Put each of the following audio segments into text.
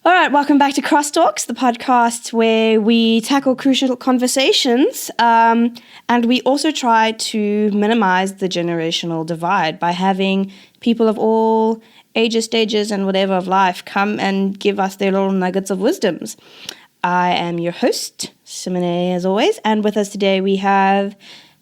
All right, welcome back to Crosstalks, the podcast where we tackle crucial conversations, and we also try to minimize the generational divide by having people of all ages, stages, and whatever of life come and give us their little nuggets of wisdoms. I am your host, Maree, as always, and with us today we have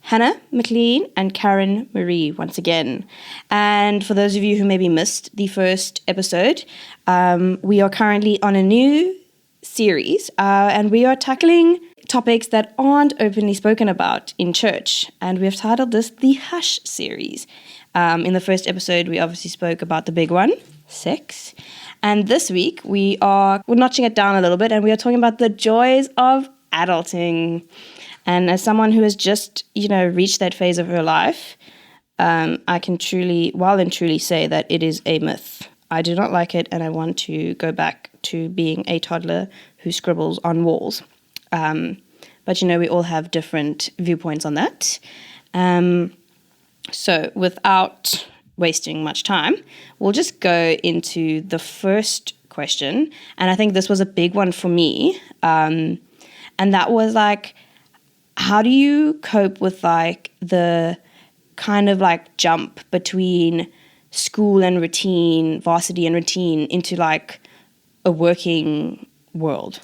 Hannah, McLean, and Karen Maree once again. And for those of you who maybe missed the first episode, we are currently on a new series, and we are tackling topics that aren't openly spoken about in church. And we have titled this the Hush series. In the first episode, we obviously spoke about the big one, sex. And this week, we're notching it down a little bit, and we are talking about the joys of adulting. And as someone who has just, reached that phase of her life, I can truly say that it is a myth. I do not like it, and I want to go back to being a toddler who scribbles on walls. But we all have different viewpoints on that. So without wasting much time, we'll just go into the first question. And I think this was a big one for me. And that was how do you cope with the kind of jump between school and routine, varsity and routine into a working world?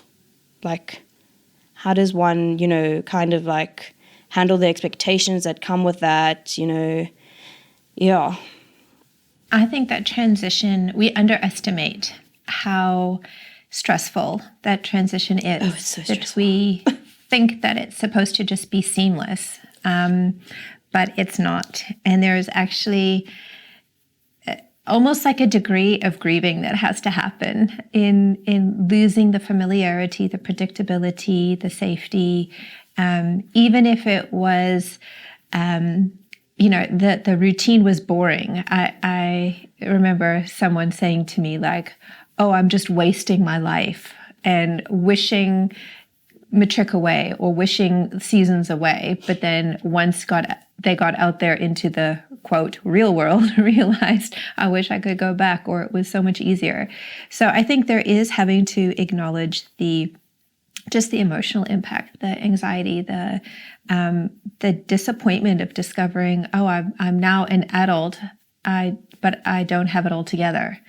How does one, handle the expectations that come with that, Yeah. I think that transition, we underestimate how stressful that transition is. Oh, it's so stressful. We think that it's supposed to just be seamless, but it's not. And there's actually almost a degree of grieving that has to happen in losing the familiarity, the predictability, the safety, even if it was, the routine was boring. I remember someone saying to me oh, I'm just wasting my life, and wishing matric away or wishing seasons away. But then once they got out there into the, quote, real world, realized, I wish I could go back, or it was so much easier. So I think there is having to acknowledge the emotional impact, the anxiety, the disappointment of discovering, oh, I'm now an adult, but I don't have it all together.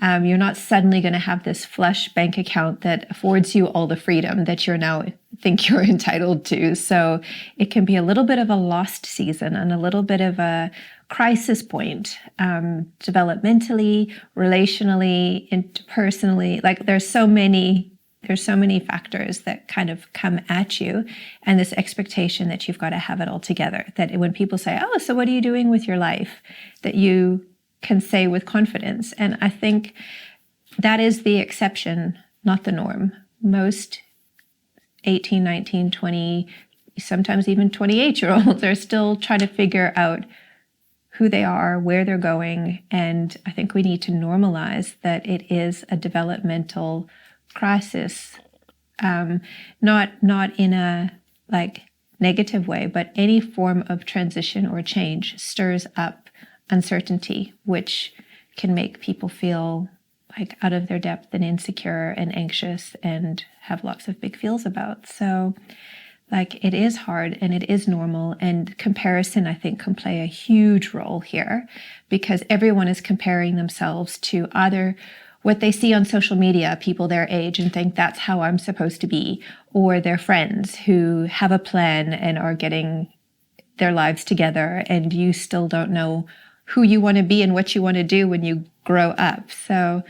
You're not suddenly going to have this flush bank account that affords you all the freedom that you now think you're entitled to. So it can be a little bit of a lost season and a little bit of a crisis point, developmentally, relationally, interpersonally. There's so many factors that kind of come at you, and this expectation that you've got to have it all together. That when people say, oh, so what are you doing with your life? That you can say with confidence. And I think that is the exception, not the norm. Most 18, 19, 20, sometimes even 28-year-olds are still trying to figure out who they are, where they're going. And I think we need to normalize that it is a developmental crisis, not in a negative way, but any form of transition or change stirs up uncertainty, which can make people feel out of their depth and insecure and anxious and have lots of big feels about. So it is hard and it is normal, and comparison, I think, can play a huge role here, because everyone is comparing themselves to either what they see on social media, people their age, and think that's how I'm supposed to be, or their friends who have a plan and are getting their lives together, and you still don't know who you want to be and what you want to do when you grow up. So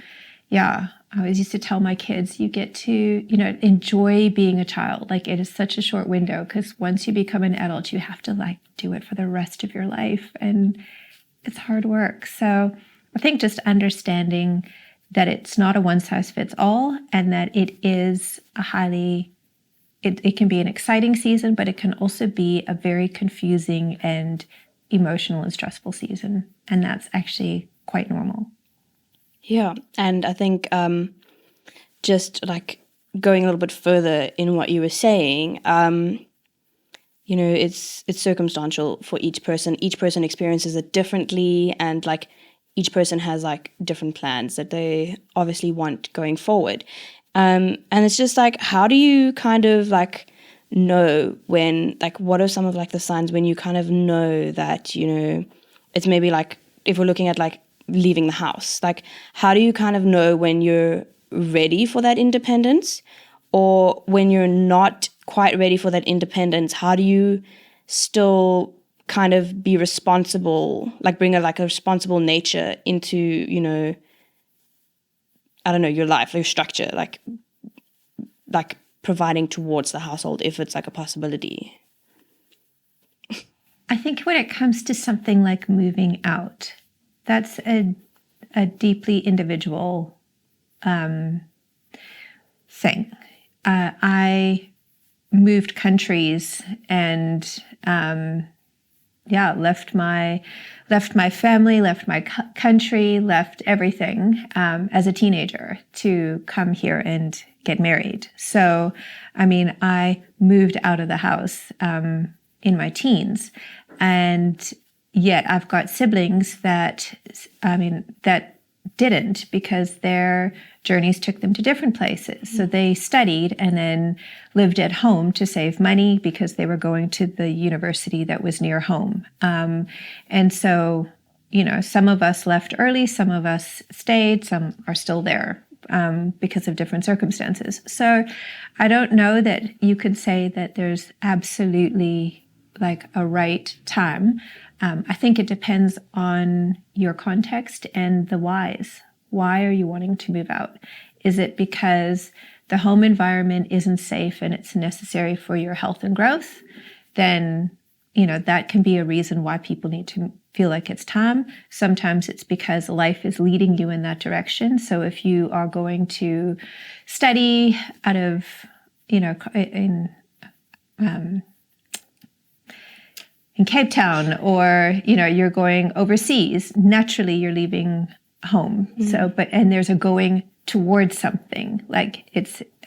yeah, I always used to tell my kids, you get to, enjoy being a child. It is such a short window, because once you become an adult, you have to do it for the rest of your life. And it's hard work. So I think just understanding that it's not a one size fits all, and that it is it can be an exciting season, but it can also be a very confusing and emotional and stressful season. And that's actually quite normal. Yeah. And I think just going a little bit further in what you were saying, it's circumstantial for each person. Each person experiences it differently, and each person has like different plans that they obviously want going forward. And it's just like, how do you kind of like know when, like, what are some of like the signs when you kind of know that, you know, it's maybe like, if we're looking at like leaving the house, like how do you kind of know when you're ready for that independence, or when you're not quite ready for that independence, how do you still kind of be responsible, like bring a responsible nature into, you know, I don't know, your life, your structure, like providing towards the household if it's like a possibility? I think when it comes to something like moving out, that's a deeply individual thing. I moved countries and left my family, left my country, left everything as a teenager to come here and get married. So, I mean, I moved out of the house in my teens, and yet I've got siblings that didn't, because their journeys took them to different places. So they studied and then lived at home to save money because they were going to the university that was near home. And so, you know, some of us left early, some of us stayed, some are still there because of different circumstances. So I don't know that you could say that there's absolutely like a right time. I think it depends on your context and the whys. Why are you wanting to move out? Is it because the home environment isn't safe and it's necessary for your health and growth? Then, you know, that can be a reason why people need to feel like it's time. Sometimes it's because life is leading you in that direction. So if you are going to study out of, you know, in Cape Town, or, you know, you're going overseas, naturally you're leaving home. So, and there's a going towards something, like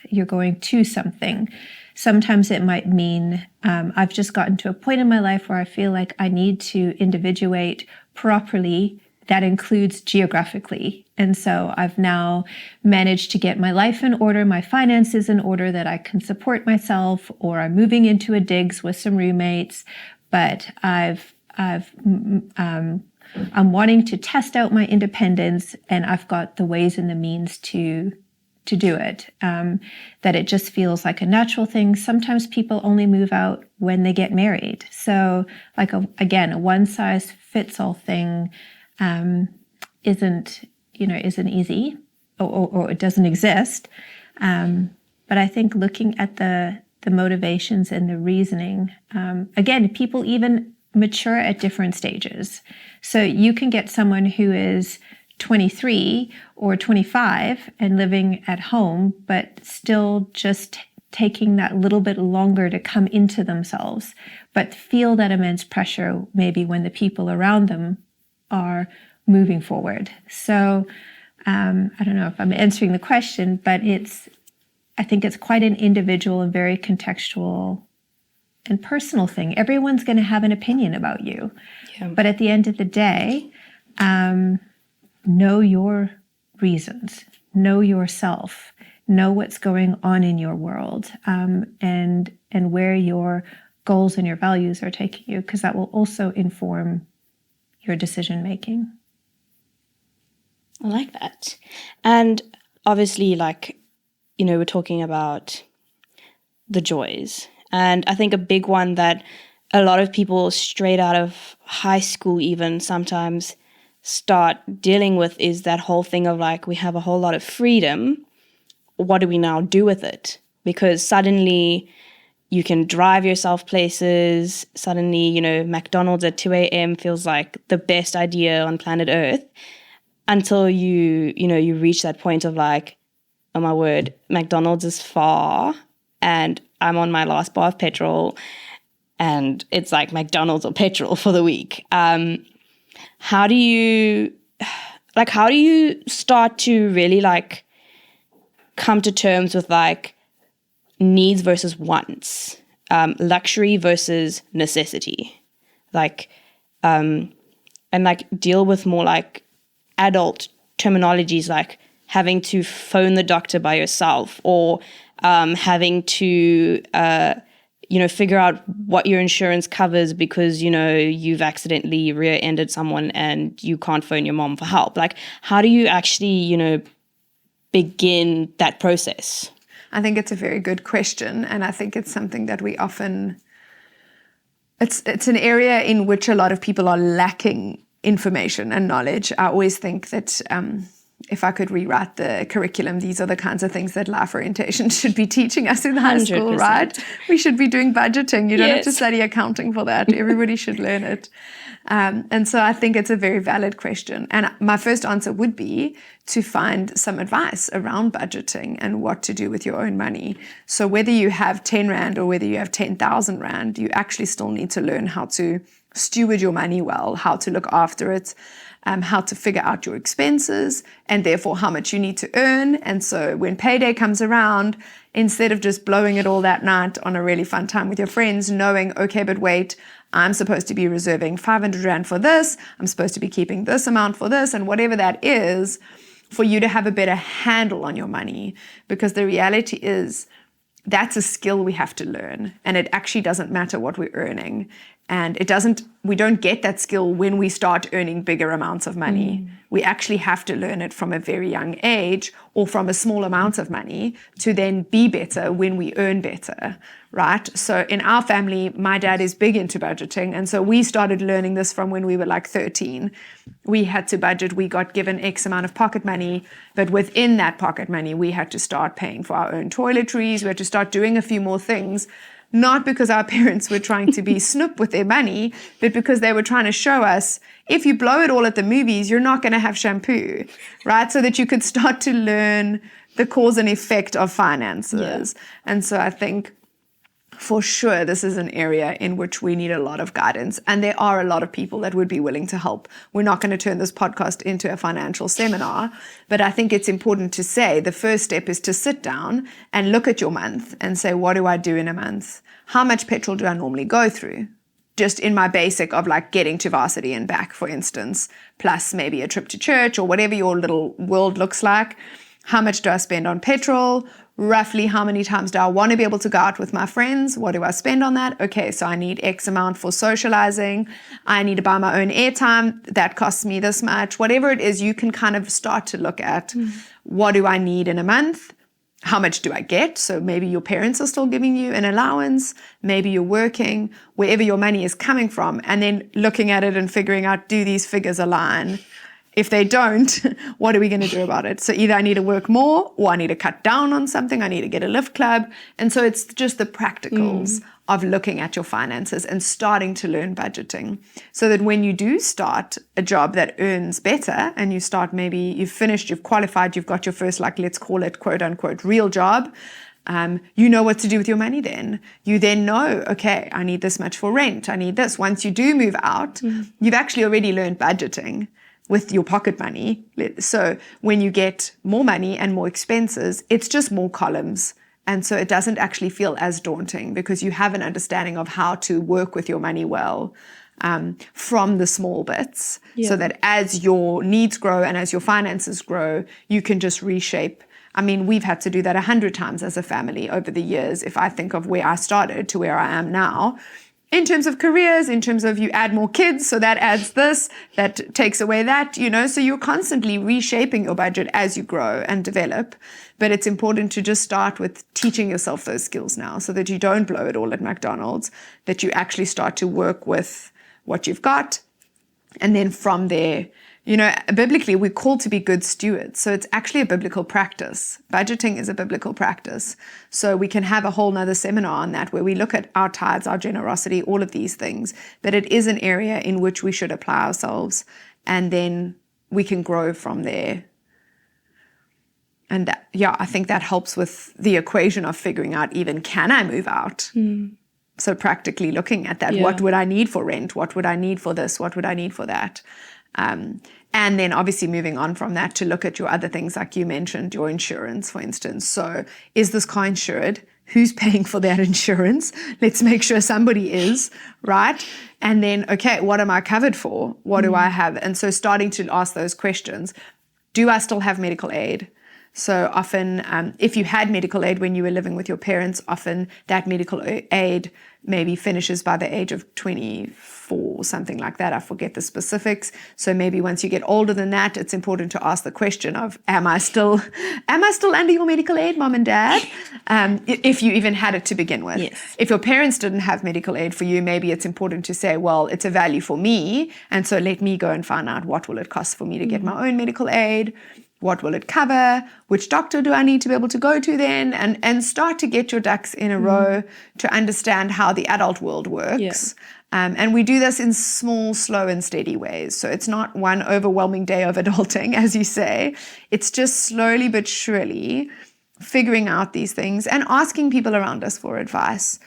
you're going to something. Sometimes it might mean I've just gotten to a point in my life where I feel like I need to individuate properly. That includes geographically. And so I've now managed to get my life in order, my finances in order, that I can support myself, or I'm moving into a digs with some roommates. But I'm wanting to test out my independence, and I've got the ways and the means to do it. That it just feels like a natural thing. Sometimes people only move out when they get married. So, like a one size fits all thing isn't easy, or it doesn't exist. But I think looking at the motivations and the reasoning, again, people even mature at different stages. So you can get someone who is 23 or 25 and living at home, but still just taking that little bit longer to come into themselves, but feel that immense pressure maybe when the people around them are moving forward. So I don't know if I'm answering the question, but I think it's quite an individual and very contextual and personal thing. Everyone's going to have an opinion about you. Yeah. But at the end of the day, know your reasons, know yourself, know what's going on in your world, and where your goals and your values are taking you, because that will also inform your decision making. I like that. And obviously, like, you know, we're talking about the joys. And I think a big one that a lot of people straight out of high school even sometimes start dealing with is that whole thing of like, we have a whole lot of freedom. What do we now do with it? Because suddenly you can drive yourself places. Suddenly, you know, McDonald's at 2 a.m. feels like the best idea on planet Earth, until you reach that point of like, oh my word, McDonald's is far and I'm on my last bar of petrol and it's like McDonald's or petrol for the week. How do you start to really like come to terms with like needs versus wants, luxury versus necessity, like, and like deal with more like adult terminologies like having to phone the doctor by yourself, or having to figure out what your insurance covers because you've accidentally rear-ended someone and you can't phone your mom for help. Like, how do you actually begin that process? I think it's a very good question, and I think it's something that we often, it's an area in which a lot of people are lacking information and knowledge. I always think that if I could rewrite the curriculum, these are the kinds of things that life orientation should be teaching us in high school, 100%. right? We should be doing budgeting. You don't have to Yes. study accounting for that. Everybody should learn it. And so I think it's a very valid question. And my first answer would be to find some advice around budgeting and what to do with your own money. So whether you have 10 Rand or whether you have 10,000 Rand, you actually still need to learn how to steward your money well, how to look after it, how to figure out your expenses, and therefore how much you need to earn. And so when payday comes around, instead of just blowing it all that night on a really fun time with your friends, knowing, okay, but wait, I'm supposed to be reserving 500 Rand for this, I'm supposed to be keeping this amount for this, and whatever that is, for you to have a better handle on your money. Because the reality is, that's a skill we have to learn, and it actually doesn't matter what we're earning. And we don't get that skill when we start earning bigger amounts of money. We actually have to learn it from a very young age, or from a small amount of money, to then be better when we earn better, right? So in our family, my dad is big into budgeting. And so we started learning this from when we were like 13. We had to budget. We got given X amount of pocket money, but within that pocket money, we had to start paying for our own toiletries. We had to start doing a few more things. Not because our parents were trying to be snoop with their money, but because they were trying to show us, if you blow it all at the movies, you're not going to have shampoo, right? So that you could start to learn the cause and effect of finances. Yeah. And so I think for sure, this is an area in which we need a lot of guidance. And there are a lot of people that would be willing to help. We're not going to turn this podcast into a financial seminar, but I think it's important to say the first step is to sit down and look at your month and say, what do I do in a month? How much petrol do I normally go through? Just in my basic of like getting to varsity and back, for instance, plus maybe a trip to church or whatever your little world looks like. How much do I spend on petrol? Roughly how many times do I want to be able to go out with my friends? What do I spend on that? Okay, so I need X amount for socializing. I need to buy my own airtime. That costs me this much. Whatever it is, you can kind of start to look at what do I need in a month? How much do I get? So maybe your parents are still giving you an allowance. Maybe you're working, wherever your money is coming from, and then looking at it and figuring out, do these figures align? If they don't, what are we going to do about it? So either I need to work more, or I need to cut down on something. I need to get a lift club. And so it's just the practicals of looking at your finances and starting to learn budgeting, so that when you do start a job that earns better, and you start, maybe you've finished, you've qualified, you've got your first, like, let's call it quote unquote real job, you know what to do with your money then. You then know, okay, I need this much for rent. I need this. Once you do move out, you've actually already learned budgeting with your pocket money. So when you get more money and more expenses, it's just more columns. And so it doesn't actually feel as daunting, because you have an understanding of how to work with your money well, from the small bits, so that as your needs grow and as your finances grow, you can just reshape. I mean, we've had to do that 100 times as a family over the years. If I think of where I started to where I am now, in terms of careers, in terms of you add more kids, so that adds this, that takes away that, so you're constantly reshaping your budget as you grow and develop. But it's important to just start with teaching yourself those skills now, so that you don't blow it all at McDonald's, that you actually start to work with what you've got. And then from there, biblically, we're called to be good stewards. So it's actually a biblical practice. Budgeting is a biblical practice. So we can have a whole nother seminar on that, where we look at our tithes, our generosity, all of these things. But it is an area in which we should apply ourselves, and then we can grow from there. And that, I think that helps with the equation of figuring out, even, can I move out? So practically looking at that, what would I need for rent? What would I need for this? What would I need for that? And then obviously moving on from that to look at your other things, like you mentioned, your insurance, for instance. So is this car insured? Who's paying for that insurance? Let's make sure somebody is, right? And then, okay, what am I covered for? What do I have? And so starting to ask those questions. Do I still have medical aid? So often, if you had medical aid when you were living with your parents, often that medical aid maybe finishes by the age of 24, something like that. I forget the specifics. So maybe once you get older than that, it's important to ask the question of, am I still under your medical aid, mom and dad? If you even had it to begin with. Yes. If your parents didn't have medical aid for you, maybe it's important to say, well, it's a value for me. And so let me go and find out what will it cost for me to get my own medical aid. What will it cover? Which doctor do I need to be able to go to then? And start to get your ducks in a row to understand how the adult world works. Yeah. And we do this in small, slow, and steady ways. So it's not one overwhelming day of adulting, as you say. It's just slowly but surely figuring out these things and asking people around us for advice.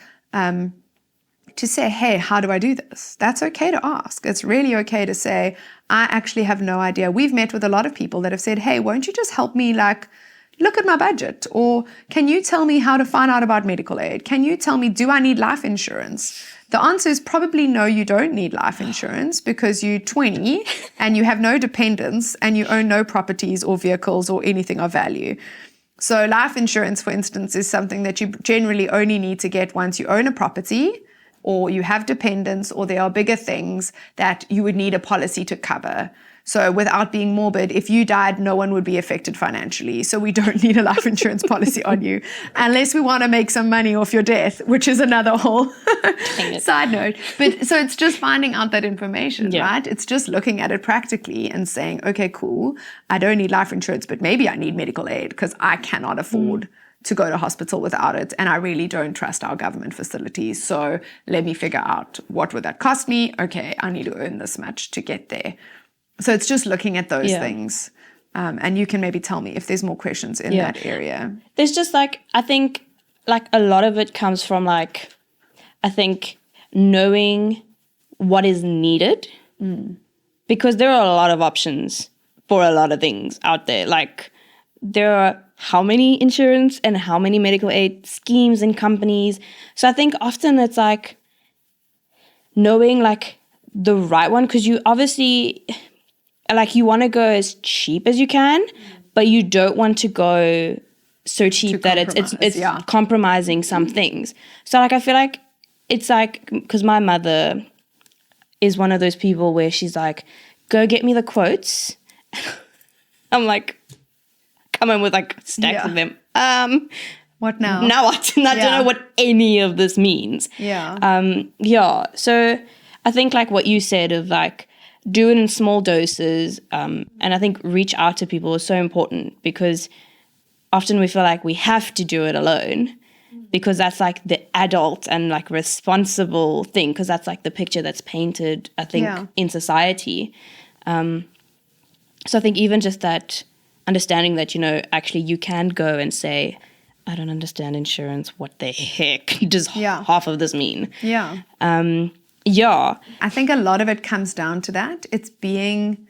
To say, hey, how do I do this? That's okay to ask. It's really okay to say, I actually have no idea. We've met with a lot of people that have said, hey, won't you just help me look at my budget? Or can you tell me how to find out about medical aid? Can you tell me, do I need life insurance? The answer is probably no, you don't need life insurance because you're 20 and you have no dependents and you own no properties or vehicles or anything of value. So life insurance, for instance, is something that you generally only need to get once you own a property, or you have dependents, or there are bigger things that you would need a policy to cover. So without being morbid, if you died, no one would be affected financially. So we don't need a life insurance policy on you unless we want to make some money off your death, which is another whole side note. But so it's just finding out that information, right? It's just looking at it practically and saying, okay, cool, I don't need life insurance, but maybe I need medical aid because I cannot afford to go to hospital without it. And I really don't trust our government facilities. So let me figure out what would that cost me? Okay, I need to earn this much to get there. So it's just looking at those things. And you can maybe tell me if there's more questions in that area. There's just I think a lot of it comes from I think knowing what is needed because there are a lot of options for a lot of things out there. There are how many insurance and how many medical aid schemes and companies. So I think often it's knowing the right one, because you obviously you want to go as cheap as you can, but you don't want to go so cheap that it's compromising some things. So I feel it's because my mother is one of those people where she's go get me the quotes. I'm come in with stacks of them. What now? Now what? And I don't know what any of this means. So I think what you said of do it in small doses, and I think reach out to people is so important because often we feel we have to do it alone because that's the adult and responsible thing, because that's the picture that's painted, I think, in society. So I think even just that understanding that, actually you can go and say, I don't understand insurance. What the heck does half of this mean? I think a lot of it comes down to that. It's being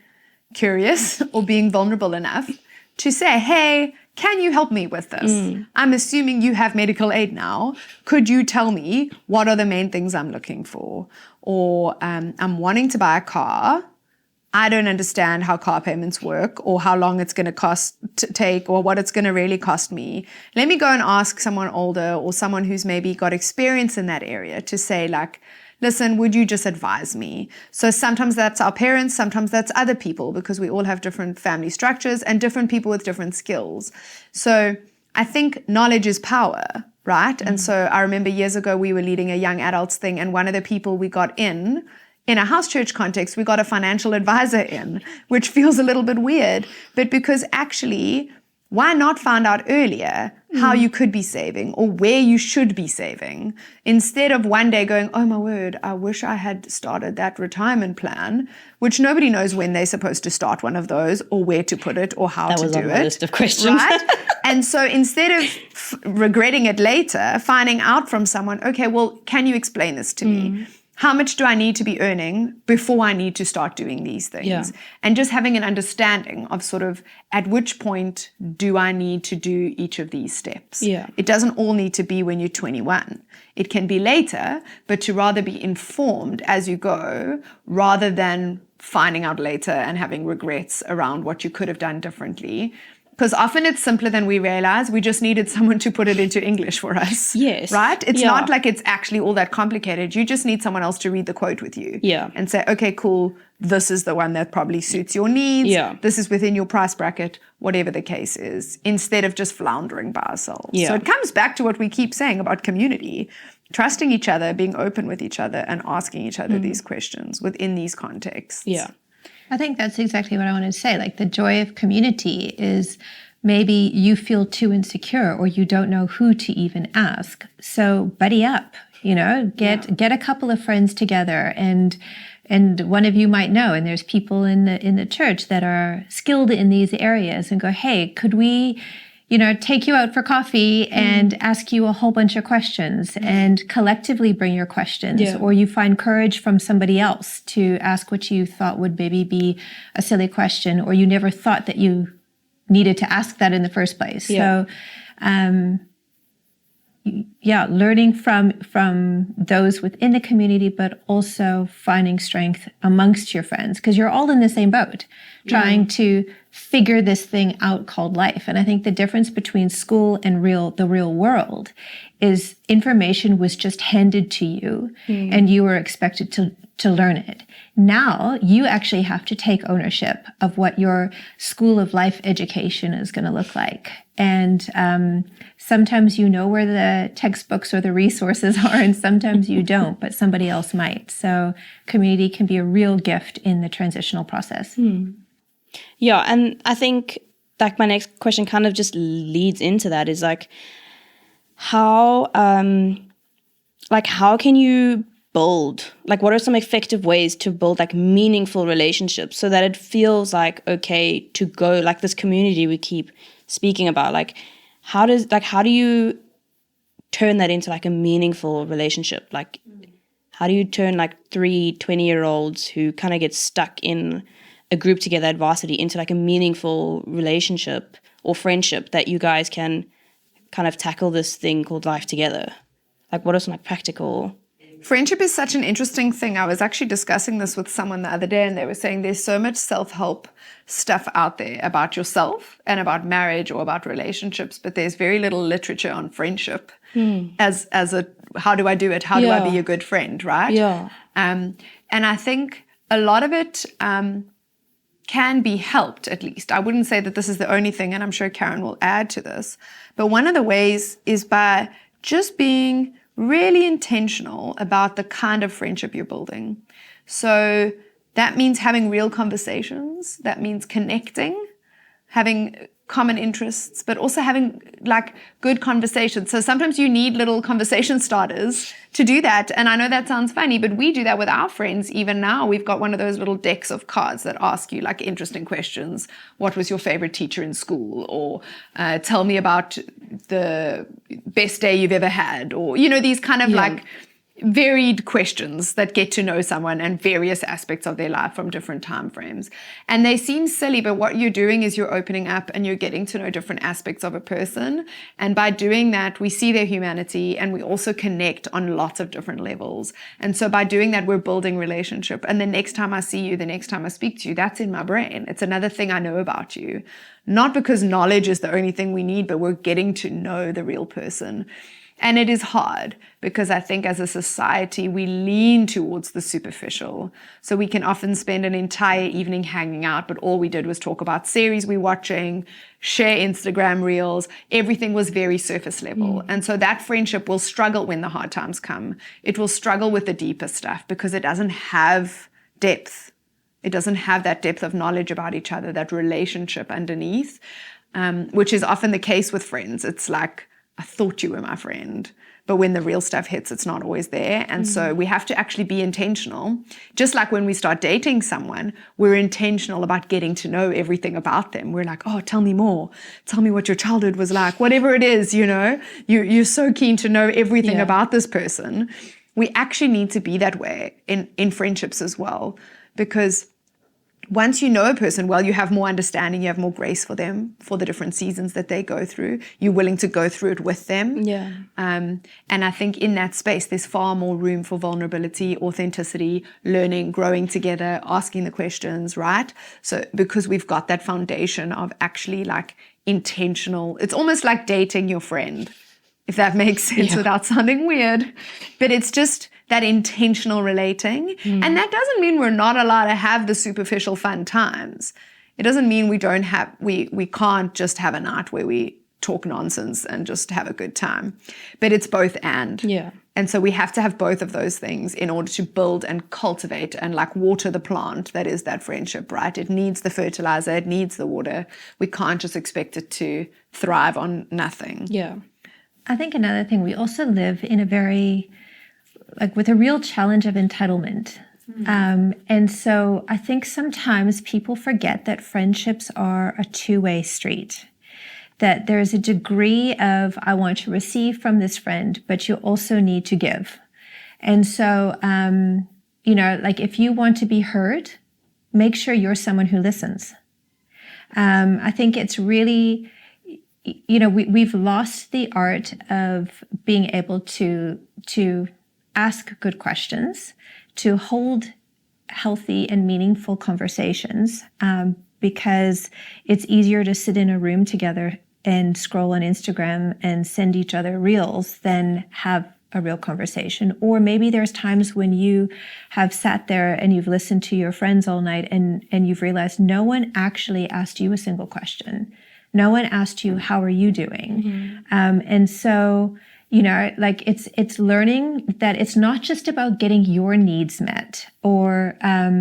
curious or being vulnerable enough to say, hey, can you help me with this? I'm assuming you have medical aid now. Could you tell me what are the main things I'm looking for? Or I'm wanting to buy a car. I don't understand how car payments work or how long it's going to take or what it's going to really cost me. Let me go and ask someone older or someone who's maybe got experience in that area to say listen, would you just advise me? So sometimes that's our parents, sometimes that's other people because we all have different family structures and different people with different skills. So I think knowledge is power, right? And so I remember years ago we were leading a young adults thing, and one of the people we got in a house church context, we got a financial advisor in, which feels a little bit weird, but because actually, why not find out earlier how you could be saving or where you should be saving instead of one day going, oh my word, I wish I had started that retirement plan, which nobody knows when they're supposed to start one of those or where to put it or how to do it. That was on my list of questions. Right? And so instead of regretting it later, finding out from someone, okay, well, can you explain this to me? How much do I need to be earning before I need to start doing these things? Yeah. And just having an understanding of sort of at which point do I need to do each of these steps? Yeah. It doesn't all need to be when you're 21. It can be later, but to rather be informed as you go rather than finding out later and having regrets around what you could have done differently. Because often it's simpler than we realize. We just needed someone to put it into English for us. Yes. Right? It's Yeah. not like it's actually all that complicated. You just need someone else to read the quote with you. Yeah. And say, okay, cool. This is the one that probably suits your needs. Yeah. This is within your price bracket, whatever the case is, instead of just floundering by ourselves. Yeah. So it comes back to what we keep saying about community. Trusting each other, being open with each other, and asking each other these questions within these contexts. Yeah. I think that's exactly what I wanted to say. Like the joy of community is maybe you feel too insecure or you don't know who to even ask. So buddy up, get a couple of friends together and one of you might know, and there's people in the church that are skilled in these areas and go, hey, could we take you out for coffee and ask you a whole bunch of questions and collectively bring your questions. Yeah. Or you find courage from somebody else to ask what you thought would maybe be a silly question, or you never thought that you needed to ask that in the first place. Yeah. So, learning from those within the community, but also finding strength amongst your friends, because you're all in the same boat, trying to figure this thing out called life. And I think the difference between school and the real world is information was just handed to you and you were expected to learn it. Now you actually have to take ownership of what your school of life education is going to look like. And sometimes you know where the textbooks or the resources are, and sometimes you don't, but somebody else might. So community can be a real gift in the transitional process. Yeah, and I think like my next question kind of just leads into that, is like how can you build, like what are some effective ways to build like meaningful relationships so that it feels like okay to go, like this community we keep speaking about, like how do you turn that into like a meaningful relationship? Like how do you turn like 3 20-year-olds who kind of get stuck in a group together at varsity into like a meaningful relationship or friendship that you guys can kind of tackle this thing called life together? Like what are some like practical... Friendship is such an interesting thing. I was actually discussing this with someone the other day, and they were saying there's so much self-help stuff out there about yourself and about marriage or about relationships, but there's very little literature on friendship as a how do I do it? How do I be a good friend, right? Yeah. And I think a lot of it can be helped, at least. I wouldn't say that this is the only thing, and I'm sure Karen will add to this, but one of the ways is by just being really intentional about the kind of friendship you're building. So that means having real conversations. That means connecting, having common interests, but also having like good conversations. So sometimes you need little conversation starters to do that. And I know that sounds funny, but we do that with our friends. Even now, we've got one of those little decks of cards that ask you like interesting questions. What was your favorite teacher in school? Or tell me about the best day you've ever had. Or, these kind of like varied questions that get to know someone and various aspects of their life from different time frames. And they seem silly, but what you're doing is you're opening up and you're getting to know different aspects of a person. And by doing that, we see their humanity and we also connect on lots of different levels. And so by doing that, we're building relationship. And the next time I see you, the next time I speak to you, that's in my brain. It's another thing I know about you. Not because knowledge is the only thing we need, but we're getting to know the real person. And it is hard because I think as a society, we lean towards the superficial. So we can often spend an entire evening hanging out, but all we did was talk about series we're watching, share Instagram reels. Everything was very surface level. And so that friendship will struggle when the hard times come. It will struggle with the deeper stuff because it doesn't have depth. It doesn't have that depth of knowledge about each other, that relationship underneath, which is often the case with friends. It's like, I thought you were my friend, but when the real stuff hits, it's not always there. And so we have to actually be intentional. Just like when we start dating someone, we're intentional about getting to know everything about them. We're like, oh, tell me more. Tell me what your childhood was like. Whatever it is, you're so keen to know everything about this person. we actually need to be that way in friendships as well, because once you know a person well, you have more understanding, you have more grace for them, for the different seasons that they go through. You're willing to go through it with them. Yeah. And I think in that space, there's far more room for vulnerability, authenticity, learning, growing together, asking the questions, right? So because we've got that foundation of actually like intentional, it's almost like dating your friend, if that makes sense without sounding weird. But it's just that intentional relating. And that doesn't mean we're not allowed to have the superficial fun times. It doesn't mean we can't just have a night where we talk nonsense and just have a good time. But it's both and. Yeah. And so we have to have both of those things in order to build and cultivate and like water the plant that is that friendship, right? It needs the fertilizer, it needs the water. We can't just expect it to thrive on nothing. Yeah. I think another thing, we also live in a very, with a real challenge of entitlement. And so I think sometimes people forget that friendships are a two-way street, that there's a degree of, I want to receive from this friend, but you also need to give. And so, if you want to be heard, make sure you're someone who listens. I think it's really, we've lost the art of being able to ask good questions, to hold healthy and meaningful conversations, because it's easier to sit in a room together and scroll on Instagram and send each other reels than have a real conversation. Or maybe there's times when you have sat there and you've listened to your friends all night and you've realized no one actually asked you a single question. No one asked you, how are you doing? And so, it's learning that it's not just about getting your needs met, or, that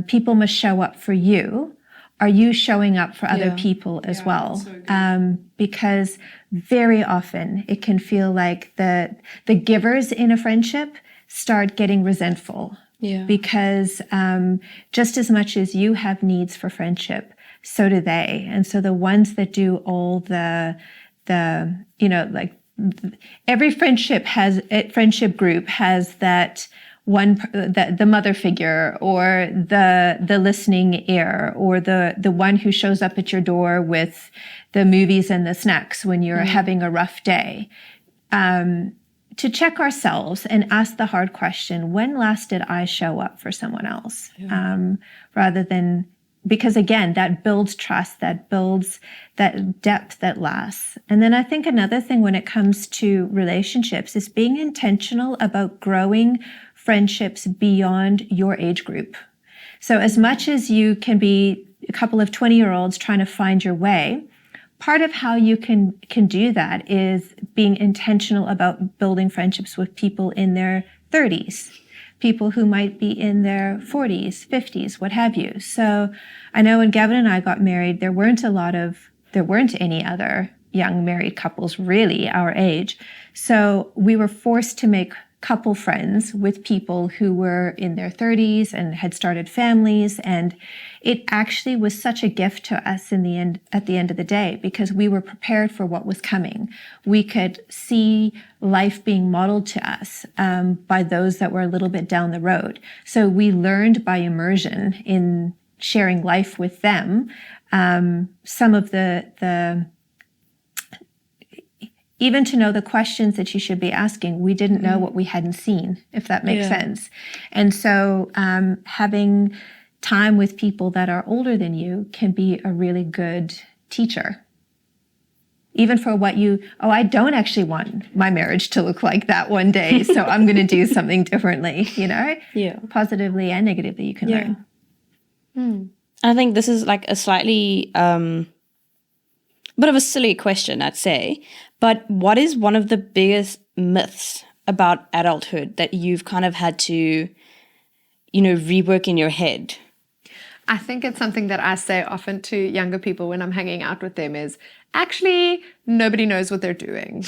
people must show up for you. Are you showing up for other people as well? So because very often it can feel like the givers in a friendship start getting resentful. Yeah. Because just as much as you have needs for friendship, so do they. And so the ones that do all every friendship group has that one, the mother figure, or the listening ear, or the one who shows up at your door with the movies and the snacks when you're having a rough day. To check ourselves and ask the hard question, when last did I show up for someone else? Rather than, because again, that builds trust, that builds that depth that lasts. And then I think another thing when it comes to relationships is being intentional about growing friendships beyond your age group. So as much as you can be a couple of 20-year-olds trying to find your way, part of how you can do that is being intentional about building friendships with people in their 30s, people who might be in their 40s, 50s, what have you. So I know when Gavin and I got married, there weren't any other young married couples really our age. So we were forced to make couple friends with people who were in their 30s and had started families. And it actually was such a gift to us at the end of the day, because we were prepared for what was coming. We could see life being modeled to us by those that were a little bit down the road. So we learned by immersion in sharing life with them, some of the even to know the questions that you should be asking. We didn't know what we hadn't seen, if that makes sense. And so having time with people that are older than you can be a really good teacher. Even for what I don't actually want my marriage to look like that one day, so I'm going to do something differently, positively and negatively you can learn. I think this is like a slightly bit of a silly question, I'd say, but what is one of the biggest myths about adulthood that you've kind of had to, rework in your head? I think it's something that I say often to younger people when I'm hanging out with them is, actually, nobody knows what they're doing,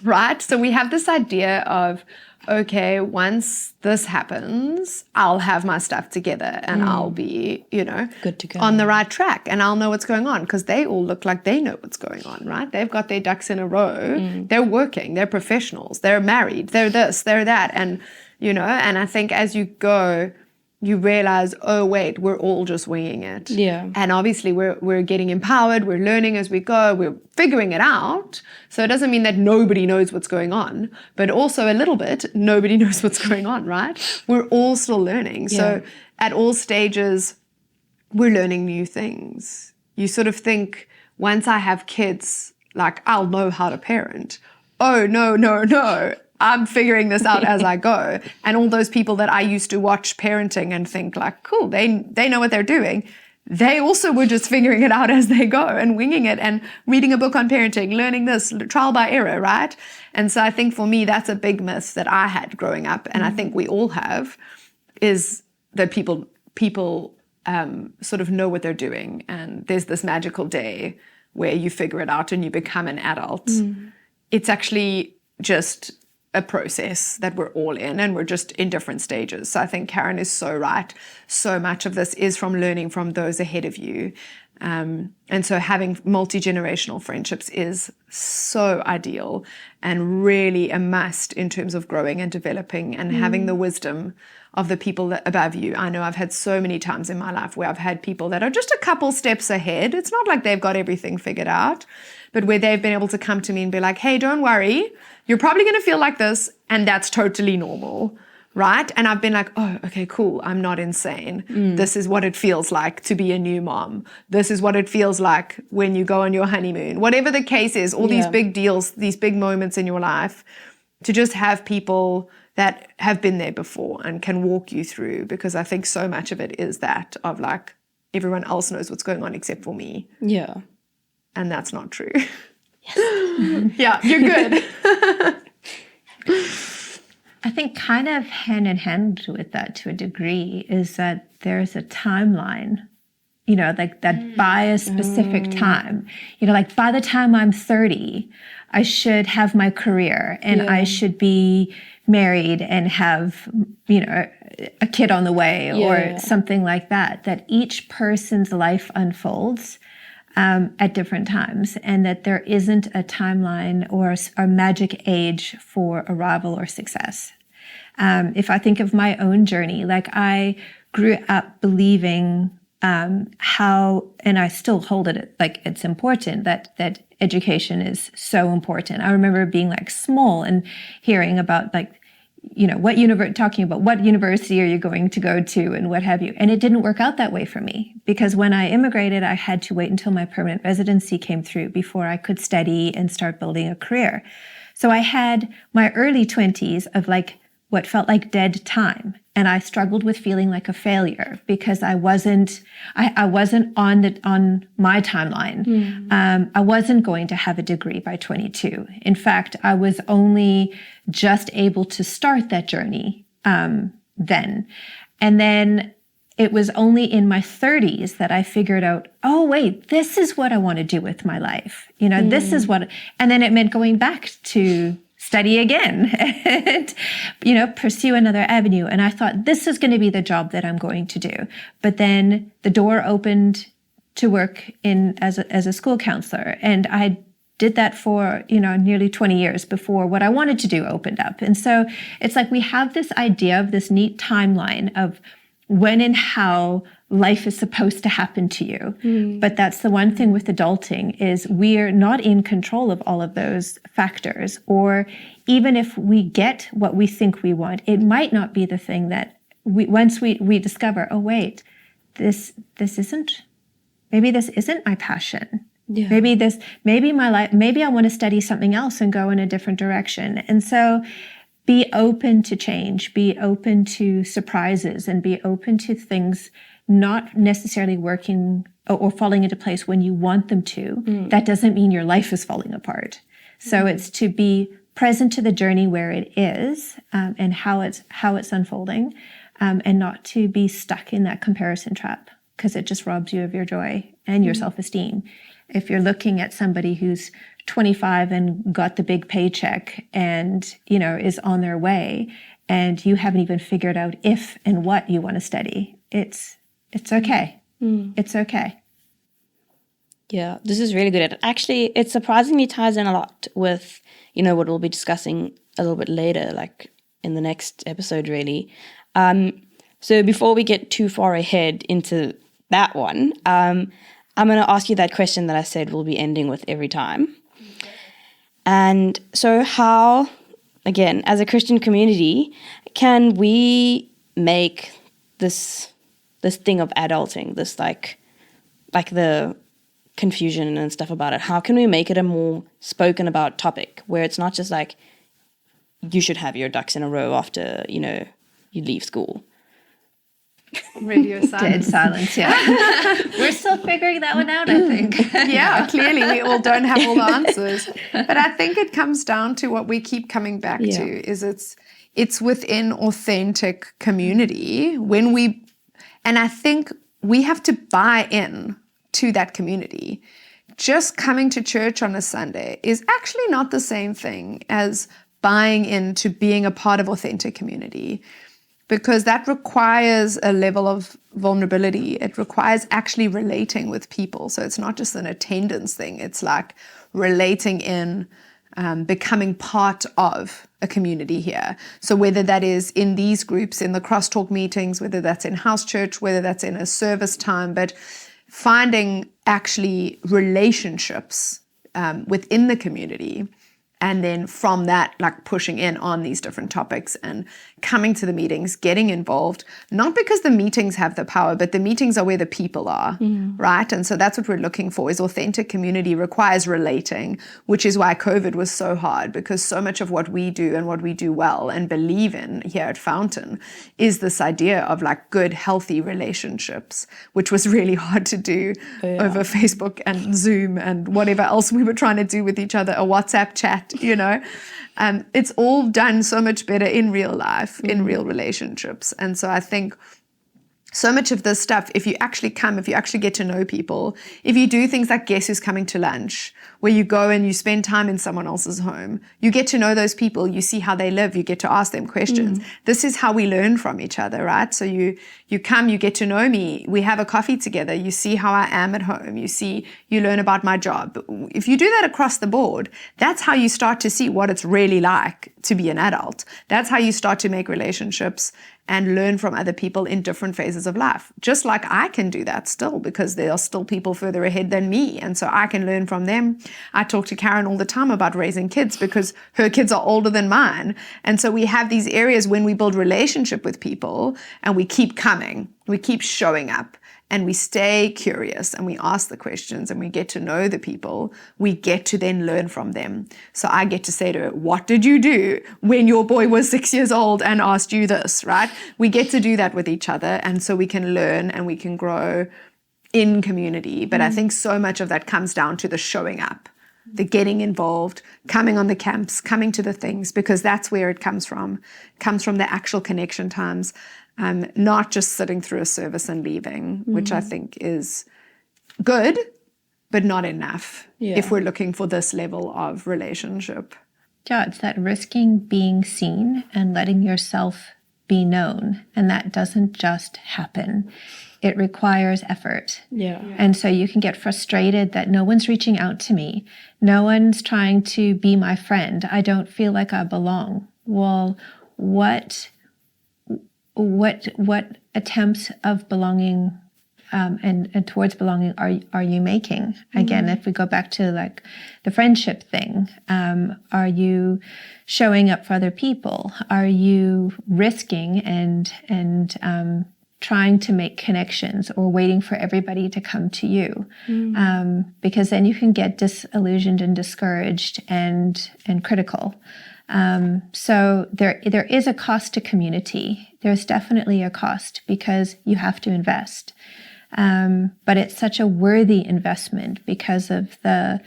right? So we have this idea of, okay, once this happens, I'll have my stuff together and I'll be, Good to go. on the right track, and I'll know what's going on, because they all look like they know what's going on, right? They've got their ducks in a row. They're working, they're professionals, they're married, they're this, they're that. And, and I think as you go, you realize, oh, wait, we're all just winging it. Yeah. And obviously we're getting empowered, we're learning as we go, we're figuring it out. So it doesn't mean that nobody knows what's going on, but also a little bit, nobody knows what's going on, right? We're all still learning. Yeah. So at all stages, we're learning new things. You sort of think, once I have kids, like, I'll know how to parent. Oh, no. I'm figuring this out as I go. And all those people that I used to watch parenting and think like, cool, they know what they're doing. They also were just figuring it out as they go and winging it and reading a book on parenting, learning this, trial by error, right? And so I think for me, that's a big myth that I had growing up. And I think we all have, is that people sort of know what they're doing. And there's this magical day where you figure it out and you become an adult. It's actually just a process that we're all in, and we're just in different stages. So I think Karen is so right. So much of this is from learning from those ahead of you. And so having multi-generational friendships is so ideal and really a must in terms of growing and developing and having the wisdom of the people that above you. I know I've had so many times in my life where I've had people that are just a couple steps ahead. It's not like they've got everything figured out, but where they've been able to come to me and be like, hey, don't worry, you're probably going to feel like this, and that's totally normal, right? And I've been like, oh, okay, cool, I'm not insane. This is what it feels like to be a new mom. This is what it feels like when you go on your honeymoon. Whatever the case is, all these big deals, these big moments in your life, to just have people that have been there before and can walk you through, because I think so much of it is that of like, everyone else knows what's going on except for me. Yeah. And that's not true. Yes. Yeah, you're good. I think kind of hand in hand with that to a degree is that there's a timeline, like that by a specific time, like by the time I'm 30, I should have my career and I should be married and have, a kid on the way or something like that, that each person's life unfolds at different times, and that there isn't a timeline or a magic age for arrival or success. If I think of my own journey, like I grew up believing how, and I still hold it like it's important, that education is so important. I remember being like small and hearing about like, talking about what university are you going to go to and what have you. And it didn't work out that way for me, because when I immigrated, I had to wait until my permanent residency came through before I could study and start building a career. So I had my early 20s of like what felt like dead time. And I struggled with feeling like a failure because I wasn't on my timeline. I wasn't going to have a degree by 22. In fact, I was only just able to start that journey then. And then it was only in my 30s that I figured out, oh, wait, this is what I want to do with my life. This is what, and then it meant going back to study again and, pursue another avenue. And I thought, this is going to be the job that I'm going to do. But then the door opened to work as a school counselor. And I did that for, nearly 20 years before what I wanted to do opened up. And so it's like we have this idea of this neat timeline of when and how life is supposed to happen to you. But that's the one thing with adulting is we're not in control of all of those factors. Or even if we get what we think we want, it might not be the thing that once we discover, oh, wait, this isn't my passion. Yeah. Maybe my life, maybe I want to study something else and go in a different direction. And so be open to change, be open to surprises, and be open to things not necessarily working or falling into place when you want them to. That doesn't mean your life is falling apart. So it's to be present to the journey where it is and how it's unfolding, and not to be stuck in that comparison trap, because it just robs you of your joy and your self-esteem. If you're looking at somebody who's 25 and got the big paycheck and, is on their way, and you haven't even figured out if and what you want to study, it's okay. It's okay. Yeah, this is really good. Actually, it surprisingly ties in a lot with, what we'll be discussing a little bit later, like in the next episode, really. So before we get too far ahead into that one, I'm going to ask you that question that I said we'll be ending with every time. And so how, again, as a Christian community, can we make this thing of adulting, this like the confusion and stuff about it, how can we make it a more spoken about topic where it's not just like you should have your ducks in a row after, you leave school? Radio silence. Dead silence, yeah. We're still figuring that one out, I think. Yeah, clearly we all don't have all the answers. But I think it comes down to what we keep coming back to, is it's within authentic community and I think we have to buy in to that community. Just coming to church on a Sunday is actually not the same thing as buying into being a part of authentic community, because that requires a level of vulnerability. It requires actually relating with people. So it's not just an attendance thing. It's like relating in, becoming part of a community here. So whether that is in these groups, in the crosstalk meetings, whether that's in house church, whether that's in a service time, but finding actually relationships within the community. And then from that, like pushing in on these different topics and coming to the meetings, getting involved, not because the meetings have the power, but the meetings are where the people are, right? And so that's what we're looking for, is authentic community requires relating, which is why COVID was so hard, because so much of what we do and what we do well and believe in here at Fountain is this idea of like good, healthy relationships, which was really hard to do over Facebook and Zoom and whatever else we were trying to do with each other, a WhatsApp chat. It's all done so much better in real life, in real relationships. And so I think so much of this stuff, if you actually get to know people, if you do things like Guess Who's Coming to Lunch, where you go and you spend time in someone else's home, you get to know those people, you see how they live, you get to ask them questions. This is how we learn from each other, right? So you come, you get to know me, we have a coffee together, you see how I am at home, you learn about my job. If you do that across the board, that's how you start to see what it's really like to be an adult. That's how you start to make relationships and learn from other people in different phases of life. Just like I can do that still, because there are still people further ahead than me. And so I can learn from them. I talk to Karen all the time about raising kids because her kids are older than mine. And so we have these areas when we build relationship with people and we keep coming, we keep showing up, and we stay curious and we ask the questions and we get to know the people, we get to then learn from them. So I get to say to her, what did you do when your boy was 6 years old and asked you this, right? We get to do that with each other, and so we can learn and we can grow in community. But I think so much of that comes down to the showing up, the getting involved, coming on the camps, coming to the things, because that's where it comes from the actual connection times. Not just sitting through a service and leaving, which I think is good, but not enough if we're looking for this level of relationship. Yeah, it's that risking being seen and letting yourself be known. And that doesn't just happen. It requires effort. Yeah. And so you can get frustrated that no one's reaching out to me. No one's trying to be my friend. I don't feel like I belong. Well, what attempts of belonging and towards belonging are you making? Again, if we go back to like the friendship thing, are you showing up for other people? Are you risking and trying to make connections, or waiting for everybody to come to you? Because then you can get disillusioned and discouraged and critical. So there is a cost to community. There's definitely a cost, because you have to invest. But it's such a worthy investment because of the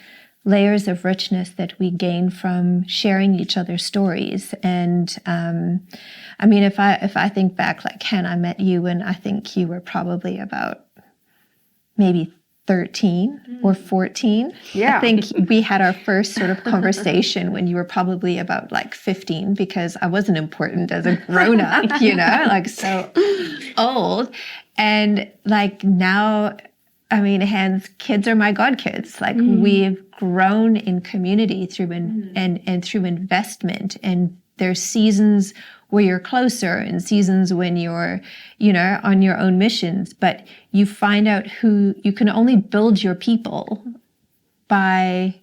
layers of richness that we gain from sharing each other's stories. And I mean, if I think back, like, Ken, I met you when I think you were probably about maybe 13 or 14. Yeah. I think we had our first sort of conversation when you were probably about like 15, because I wasn't important as a grown up, you know, like so old. And like now, I mean, hence kids are my godkids. Like we've grown in community through and through investment, and there's seasons where you're closer and seasons when you're, you know, on your own missions, but you find out who you can only build your people by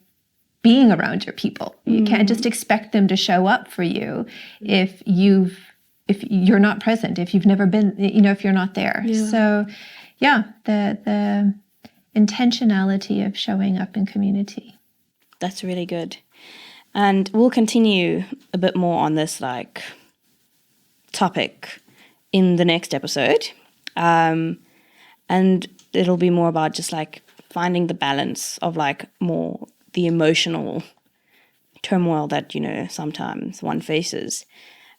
being around your people. You can't just expect them to show up for you if you're not present, if you've never been, you know, if you're not there. Yeah. So yeah, the intentionality of showing up in community. That's really good. And we'll continue a bit more on this like topic in the next episode. And it'll be more about just like finding the balance of like more the emotional turmoil that, you know, sometimes one faces.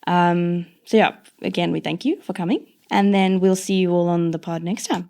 So yeah, again, we thank you for coming, and then we'll see you all on the pod next time.